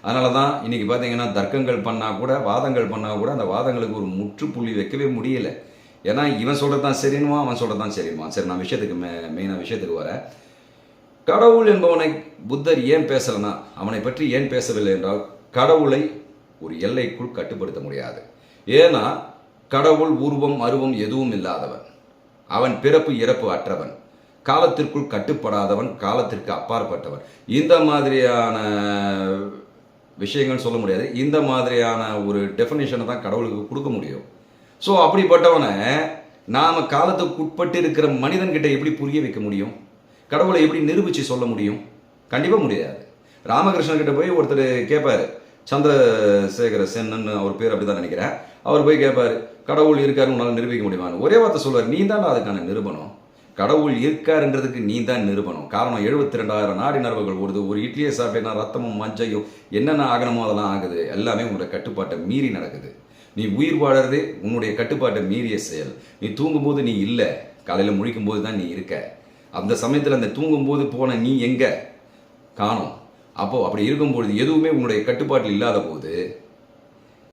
அதனால தான் இன்னைக்கு பார்த்தீங்கன்னா தர்க்கங்கள் பண்ணால் கூட வாதங்கள் பண்ணால் கூட அந்த வாதங்களுக்கு ஒரு முற்றுப்புள்ளி வைக்கவே முடியல. ஏன்னா இவன் சொல்கிறது தான் சரின்னுவான், அவன் சொல்கிறது தான் சரின்னுவான். சரி, நான் விஷயத்துக்கு மெயினாக விஷயத்துக்கு வரேன். கடவுள் என்பவனை புத்தர் ஏன் பேசலைன்னா, அவனை பற்றி ஏன் பேசவில்லை என்றால், கடவுளை ஒரு எல்லைக்குள் கட்டுப்படுத்த முடியாது. ஏன்னா கடவுள் உருவம் அருவம் எதுவும் இல்லாதவன், அவன் பிறப்பு இறப்பு அற்றவன், காலத்திற்குள் கட்டுப்படாதவன், காலத்திற்கு அப்பாற்பட்டவன். இந்த மாதிரியான விஷயங்கள் சொல்ல முடியாது. இந்த மாதிரியான ஒரு டெஃபினேஷனை தான் கடவுளுக்கு கொடுக்க முடியும். ஸோ அப்படிப்பட்டவனை நாம் காலத்துக்கு உட்பட்டு இருக்கிற மனிதன்கிட்ட எப்படி புரிய வைக்க முடியும்? கடவுளை எப்படி நிரூபித்து சொல்ல முடியும்? கண்டிப்பாக முடியாது. ராமகிருஷ்ணன் போய் ஒருத்தர் கேட்பாரு, சந்திரசேகர சென்னு அவர் பேர் அப்படி தான் நினைக்கிறேன். அவர் போய் கேட்பாரு, கடவுள் இருக்காருன்னு உன்னால் நிரூபிக்க முடியுமான்னு. ஒரே வார்த்தை சொல்வார், நீ தான் அதுக்கான நிரூபணம். கடவுள் இருக்காருன்றதுக்கு நீ தான் நிரூபணம். காரணம் 72,000 நாடி நரம்புகள் ஓடுது. ஒரு இட்லியை சாப்பிட்டேன்னா ரத்தமும் மஞ்சையும் என்னென்ன ஆகணுமோ அதெல்லாம் ஆகுது. எல்லாமே உன்னோட கட்டுப்பாட்டை மீறி நடக்குது. நீ உயிர் வாழறதே உன்னுடைய கட்டுப்பாட்டை மீறிய செயல். நீ தூங்கும்போது நீ இல்லை, காலையில் முழிக்கும் போது தான் நீ இருக்க. அந்த சமயத்தில் அந்த தூங்கும்போது போன நீ எங்க காணோம். அப்போ அப்படி இருக்கும்பொழுது எதுவுமே உன்னுடைய கட்டுப்பாட்டில் இல்லாத போது